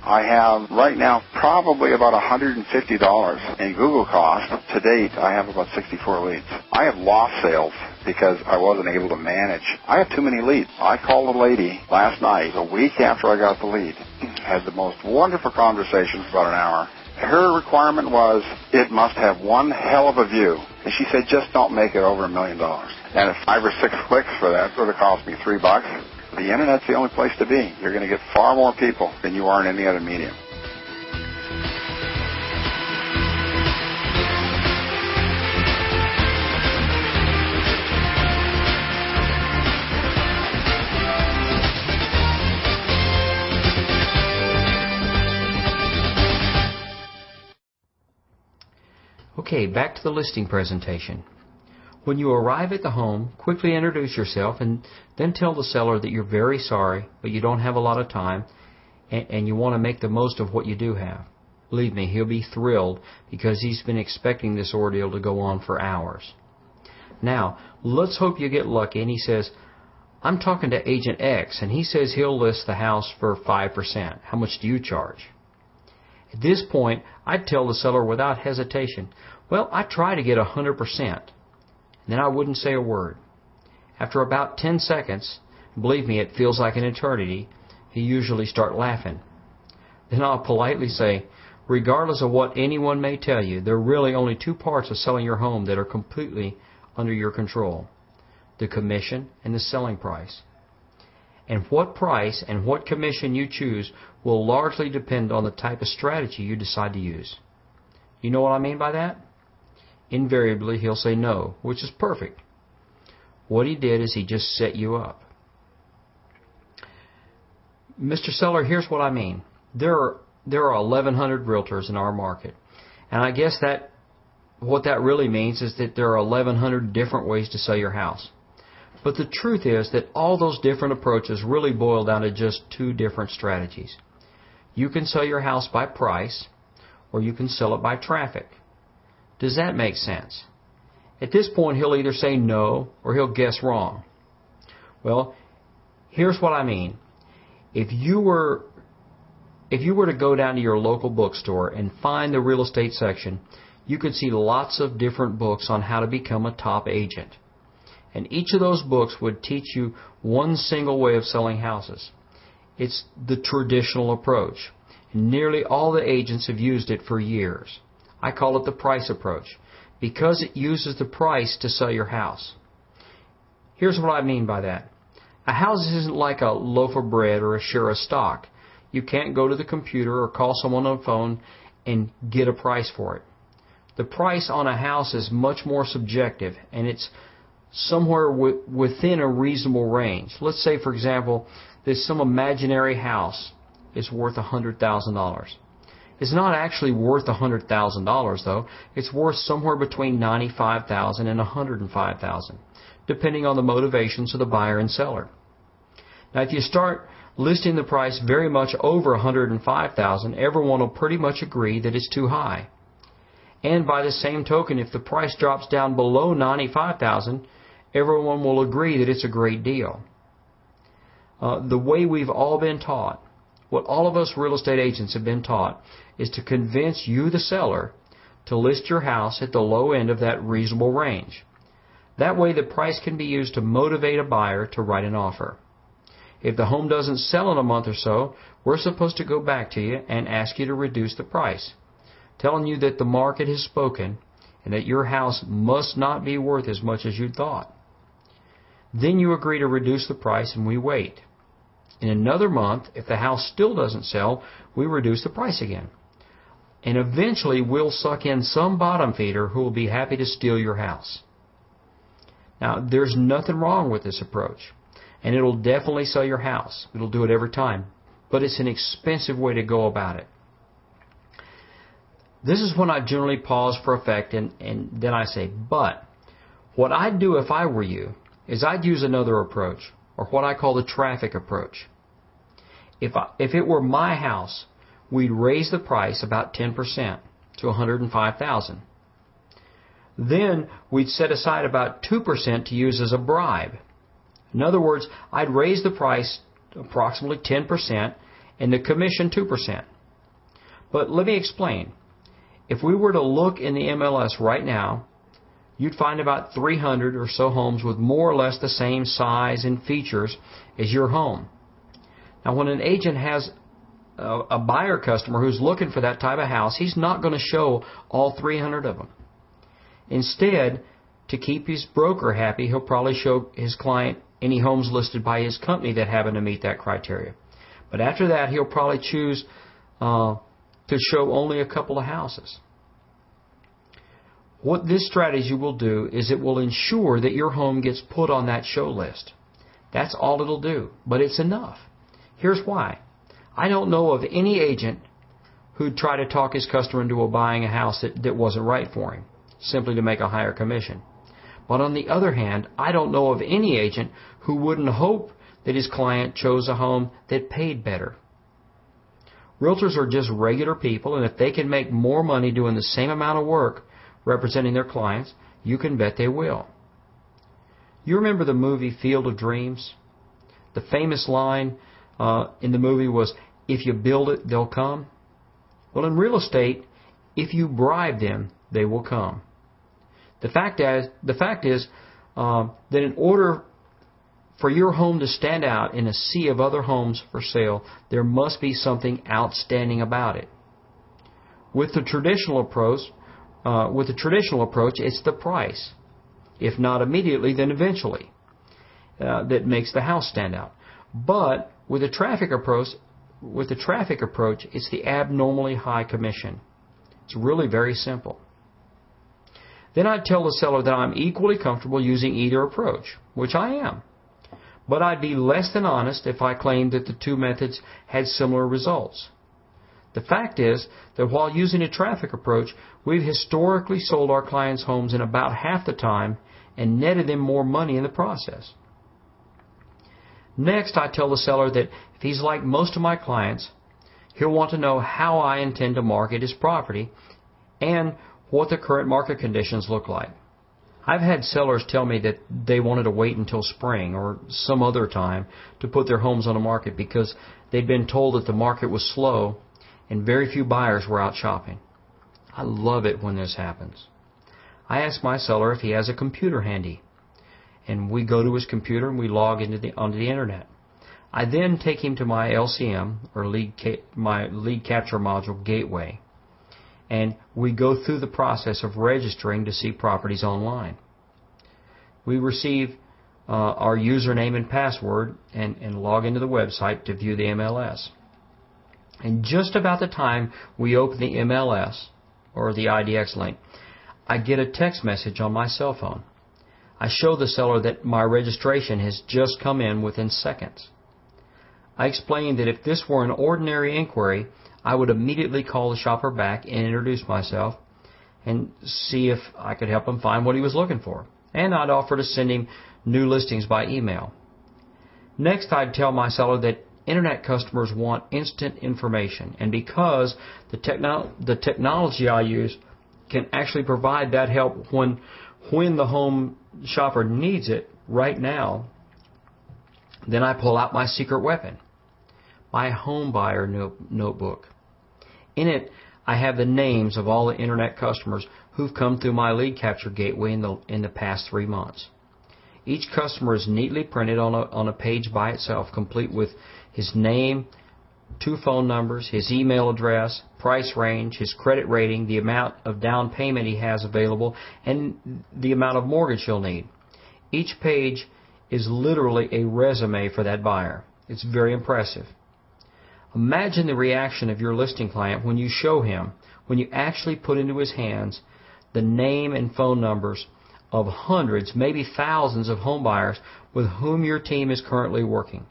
I have right now probably about $150 in Google cost. To date, I have about 64 leads. I have lost sales because I wasn't able to manage. I have too many leads. I called a lady last night, a week after I got the lead, had the most wonderful conversation for about an hour. Her requirement was, it must have one hell of a view. And she said, just don't make it over $1 million. And if 5 or 6 clicks for that would have cost me $3, the Internet's the only place to be. You're going to get far more people than you are in any other medium. Okay, back to the listing presentation. When you arrive at the home, quickly introduce yourself and then tell the seller that you're very sorry, but you don't have a lot of time and you want to make the most of what you do have. Believe me, he'll be thrilled because he's been expecting this ordeal to go on for hours. Now, let's hope you get lucky and he says, I'm talking to Agent X and he says he'll list the house for 5%. How much do you charge? At this point, I'd tell the seller without hesitation, well, I try to get 100%. Then I wouldn't say a word. After about 10 seconds, believe me, it feels like an eternity, he usually start laughing. Then I'll politely say, regardless of what anyone may tell you, there are really only 2 parts of selling your home that are completely under your control: the commission and the selling price. And what price and what commission you choose will largely depend on the type of strategy you decide to use. You know what I mean by that? Invariably, he'll say no, which is perfect. What he did is he just set you up. Mr. Seller, here's what I mean. There are 1,100 realtors in our market. And I guess that what that really means is that there are 1,100 different ways to sell your house. But the truth is that all those different approaches really boil down to just 2 different strategies. You can sell your house by price, or you can sell it by traffic. Does that make sense? At this point, he'll either say no, or he'll guess wrong. Well, here's what I mean. If you were to go down to your local bookstore and find the real estate section, you could see lots of different books on how to become a top agent. And each of those books would teach you one single way of selling houses. It's the traditional approach. And nearly all the agents have used it for years. I call it the price approach because it uses the price to sell your house. Here's what I mean by that. A house isn't like a loaf of bread or a share of stock. You can't go to the computer or call someone on the phone and get a price for it. The price on a house is much more subjective, and it's somewhere within a reasonable range. Let's say, for example, there's some imaginary house is worth $100,000. It's not actually worth $100,000, though. It's worth somewhere between $95,000 and $105,000, depending on the motivations of the buyer and seller. Now, if you start listing the price very much over $105,000, everyone will pretty much agree that it's too high. And by the same token, if the price drops down below $95,000, everyone will agree that it's a great deal. The way we've all been taught, what all of us real estate agents have been taught, is to convince you, the seller, to list your house at the low end of that reasonable range. That way the price can be used to motivate a buyer to write an offer. If the home doesn't sell in a month or so, we're supposed to go back to you and ask you to reduce the price, telling you that the market has spoken and that your house must not be worth as much as you thought. Then you agree to reduce the price and we wait. In another month, if the house still doesn't sell, we reduce the price again. And eventually we'll suck in some bottom feeder who will be happy to steal your house. Now, there's nothing wrong with this approach, and it'll definitely sell your house. It'll do it every time, but it's an expensive way to go about it. This is when I generally pause for effect and then I say, but what I'd do if I were you is I'd use another approach, or what I call the traffic approach. If it were my house, we'd raise the price about 10% to $105,000. Then we'd set aside about 2% to use as a bribe. In other words, I'd raise the price approximately 10% and the commission 2%. But let me explain. If we were to look in the MLS right now, you'd find about 300 or so homes with more or less the same size and features as your home. Now, when an agent has a buyer customer who's looking for that type of house, he's not going to show all 300 of them. Instead, to keep his broker happy, he'll probably show his client any homes listed by his company that happen to meet that criteria. But after that, he'll probably choose to show only a couple of houses. What this strategy will do is it will ensure that your home gets put on that show list. That's all it'll do, but it's enough. Here's why. I don't know of any agent who'd try to talk his customer into buying a house that wasn't right for him, simply to make a higher commission. But on the other hand, I don't know of any agent who wouldn't hope that his client chose a home that paid better. Realtors are just regular people, and if they can make more money doing the same amount of work representing their clients, you can bet they will. You remember the movie Field of Dreams? The famous line in the movie was, "If you build it, they'll come." Well, in real estate, if you bribe them, they will come. The fact is that in order for your home to stand out in a sea of other homes for sale, there must be something outstanding about it. With the traditional approach, it's the price. If not immediately, then eventually, that makes the house stand out. But with the traffic approach, it's the abnormally high commission. It's really very simple. Then I'd tell the seller that I'm equally comfortable using either approach, which I am. But I'd be less than honest if I claimed that the two methods had similar results. The fact is that while using a traffic approach, we've historically sold our clients' homes in about half the time and netted them more money in the process. Next, I tell the seller that if he's like most of my clients, he'll want to know how I intend to market his property and what the current market conditions look like. I've had sellers tell me that they wanted to wait until spring or some other time to put their homes on the market because they'd been told that the market was slow and very few buyers were out shopping. I love it when this happens. I ask my seller if he has a computer handy, and we go to his computer and we log onto the internet. I then take him to my LCM, or my lead capture module gateway, and we go through the process of registering to see properties online. We receive our username and password and log into the website to view the MLS. And just about the time we open the MLS, or the IDX link, I get a text message on my cell phone. I show the seller that my registration has just come in within seconds. I explain that if this were an ordinary inquiry, I would immediately call the shopper back and introduce myself and see if I could help him find what he was looking for. And I'd offer to send him new listings by email. Next, I'd tell my seller that Internet customers want instant information, and because the technology I use can actually provide that help when the home shopper needs it right now, then I pull out my secret weapon, my home buyer notebook. In it, I have the names of all the Internet customers who've come through my lead capture gateway in the past 3 months. Each customer is neatly printed on a page by itself, complete with his name, 2 phone numbers, his email address, price range, his credit rating, the amount of down payment he has available, and the amount of mortgage he'll need. Each page is literally a resume for that buyer. It's very impressive. Imagine the reaction of your listing client when you show him, when you actually put into his hands the name and phone numbers of hundreds, maybe thousands of home buyers with whom your team is currently working.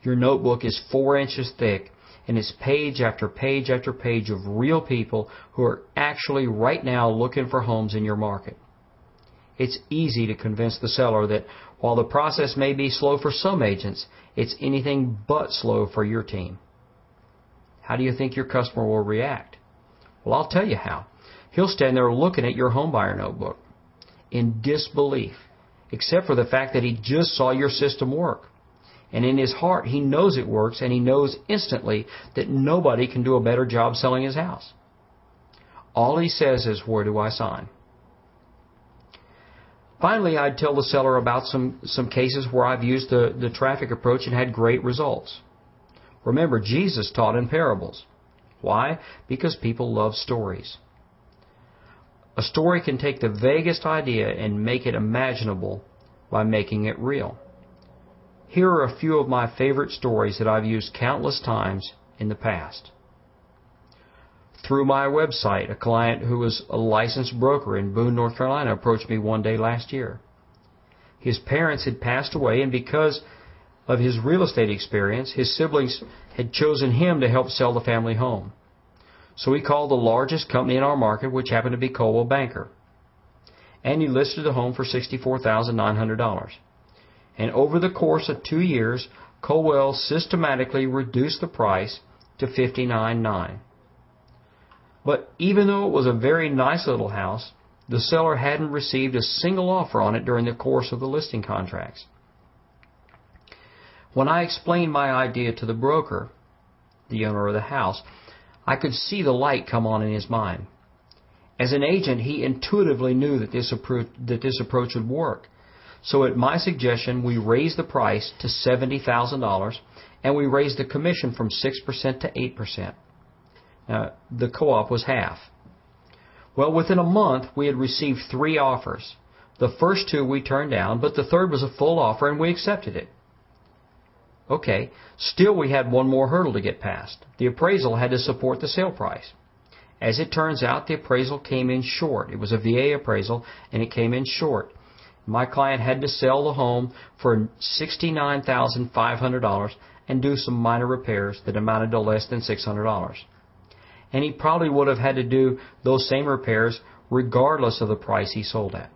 Your notebook is 4 inches thick, and it's page after page after page of real people who are actually right now looking for homes in your market. It's easy to convince the seller that while the process may be slow for some agents, it's anything but slow for your team. How do you think your customer will react? Well, I'll tell you how. He'll stand there looking at your homebuyer notebook in disbelief, except for the fact that he just saw your system work. And in his heart, he knows it works, and he knows instantly that nobody can do a better job selling his house. All he says is, "Where do I sign?" Finally, I'd tell the seller about some cases where I've used the traffic approach and had great results. Remember, Jesus taught in parables. Why? Because people love stories. A story can take the vaguest idea and make it imaginable by making it real. Here are a few of my favorite stories that I've used countless times in the past. Through my website, a client who was a licensed broker in Boone, North Carolina, approached me one day last year. His parents had passed away, and because of his real estate experience, his siblings had chosen him to help sell the family home. So he called the largest company in our market, which happened to be Coldwell Banker. And he listed the home for $64,900. And over the course of 2 years, Coldwell systematically reduced the price to $59,900. But even though it was a very nice little house, the seller hadn't received a single offer on it during the course of the listing contracts. When I explained my idea to the broker, the owner of the house, I could see the light come on in his mind. As an agent, he intuitively knew that this approach would work. So at my suggestion, we raised the price to $70,000, and we raised the commission from 6% to 8%. The co-op was half. Well, within a month, we had received 3 offers. The first 2 we turned down, but the third was a full offer, and we accepted it. Okay, still we had one more hurdle to get past. The appraisal had to support the sale price. As it turns out, the appraisal came in short. It was a VA appraisal, and it came in short. My client had to sell the home for $69,500 and do some minor repairs that amounted to less than $600. And he probably would have had to do those same repairs regardless of the price he sold at.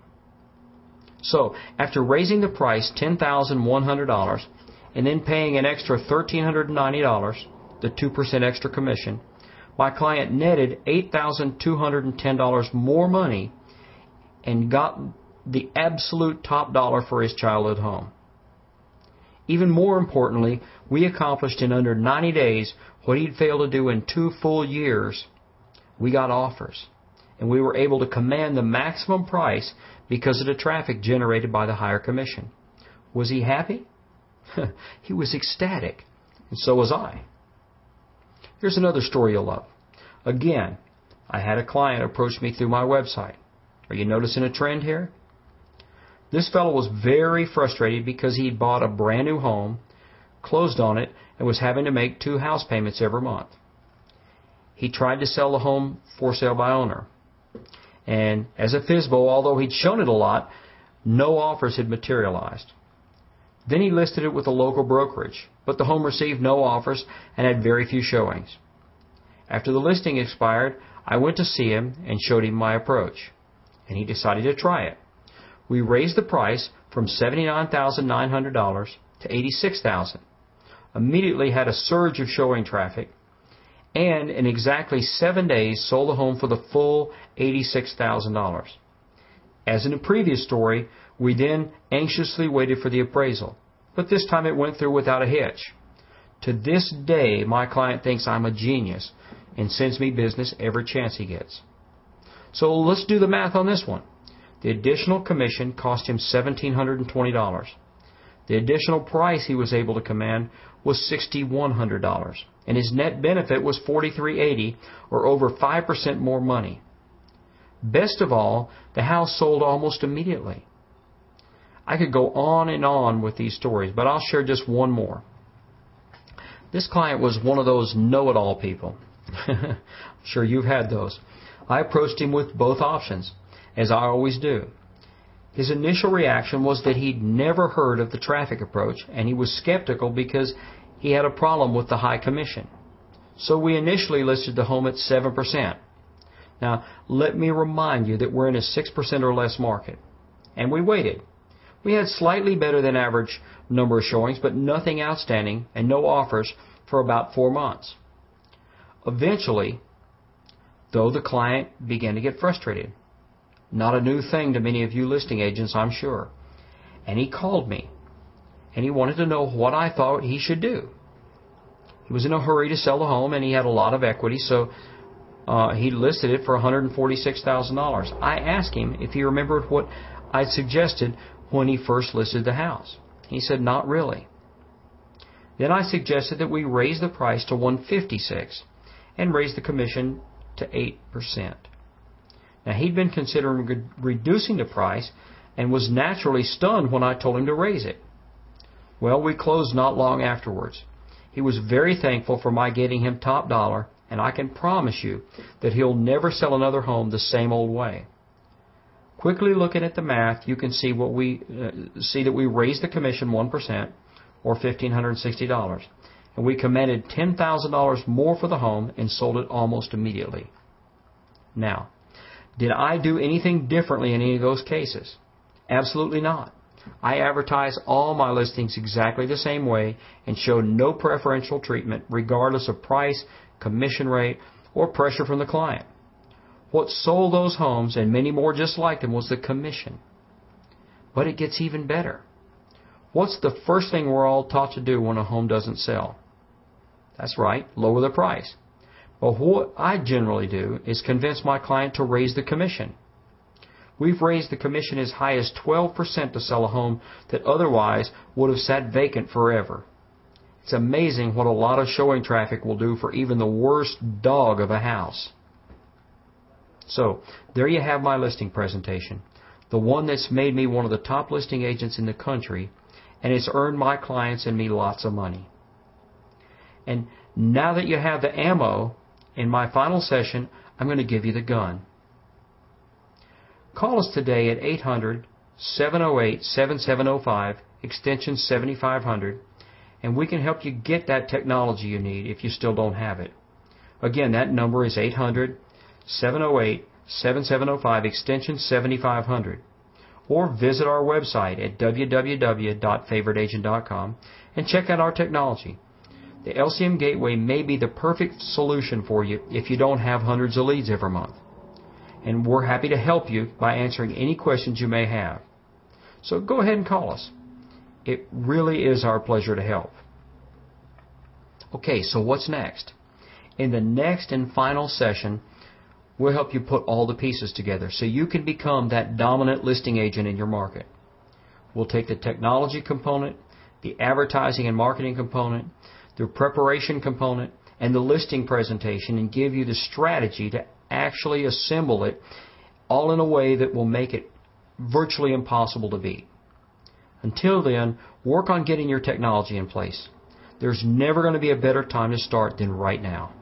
So, after raising the price $10,100 and then paying an extra $1,390, the 2% extra commission, my client netted $8,210 more money and got the absolute top dollar for his childhood home. Even more importantly, we accomplished in under 90 days what he'd failed to do in 2 full years. We got offers, and we were able to command the maximum price because of the traffic generated by the higher commission. Was he happy? He was ecstatic, and so was I. Here's another story you'll love. Again, I had a client approach me through my website. Are you noticing a trend here? This fellow was very frustrated because he'd bought a brand new home, closed on it, and was having to make 2 house payments every month. He tried to sell the home for sale by owner. And as a FSBO, although he'd shown it a lot, no offers had materialized. Then he listed it with a local brokerage, but the home received no offers and had very few showings. After the listing expired, I went to see him and showed him my approach, and he decided to try it. We raised the price from $79,900 to $86,000. Immediately had a surge of showing traffic, and in exactly 7 days sold the home for the full $86,000. As in the previous story, we then anxiously waited for the appraisal, but this time it went through without a hitch. To this day, my client thinks I'm a genius and sends me business every chance he gets. So let's do the math on this one. The additional commission cost him $1,720. The additional price he was able to command was $6,100, and his net benefit was $4,380, or over 5% more money. Best of all, the house sold almost immediately. I could go on and on with these stories, but I'll share just one more. This client was one of those know-it-all people. I'm sure you've had those. I approached him with both options, as I always do. His initial reaction was that he'd never heard of the traffic approach, and he was skeptical because he had a problem with the high commission. So we initially listed the home at 7%. Now, let me remind you that we're in a 6% or less market. And we waited. We had slightly better than average number of showings, but nothing outstanding and no offers for about 4 months. Eventually, though, the client began to get frustrated. Not a new thing to many of you listing agents, I'm sure. And he called me. and he wanted to know what I thought he should do. He was in a hurry to sell the home, and he had a lot of equity, so he listed it for $146,000. I asked him if he remembered what I'd suggested when he first listed the house. He said, not really. Then I suggested that we raise the price to $156 and raise the commission to 8%. Now, he'd been considering reducing the price and was naturally stunned when I told him to raise it. Well, we closed not long afterwards. He was very thankful for my getting him top dollar, and I can promise you that he'll never sell another home the same old way. Quickly looking at the math, you can see that we raised the commission 1%, or $1,560, and we commanded $10,000 more for the home and sold it almost immediately. Now, did I do anything differently in any of those cases? Absolutely not. I advertise all my listings exactly the same way and show no preferential treatment regardless of price, commission rate, or pressure from the client. What sold those homes, and many more just like them, was the commission. But it gets even better. What's the first thing we're all taught to do when a home doesn't sell? That's right, lower the price. But what I generally do is convince my client to raise the commission. We've raised the commission as high as 12% to sell a home that otherwise would have sat vacant forever. It's amazing what a lot of showing traffic will do for even the worst dog of a house. So, there you have my listing presentation, the one that's made me one of the top listing agents in the country, and it's earned my clients and me lots of money. And now that you have the ammo, in my final session, I'm going to give you the gun. Call us today at 800-708-7705, extension 7500, and we can help you get that technology you need if you still don't have it. Again, that number is 800-708-7705, extension 7500. Or visit our website at www.favoritagent.com and check out our technology. The LCM Gateway may be the perfect solution for you if you don't have hundreds of leads every month. And we're happy to help you by answering any questions you may have. So go ahead and call us. It really is our pleasure to help. Okay, so what's next? In the next and final session, we'll help you put all the pieces together so you can become that dominant listing agent in your market. We'll take the technology component, the advertising and marketing component, the preparation component, and the listing presentation and give you the strategy to actually assemble it all in a way that will make it virtually impossible to beat. Until then, work on getting your technology in place. There's never going to be a better time to start than right now.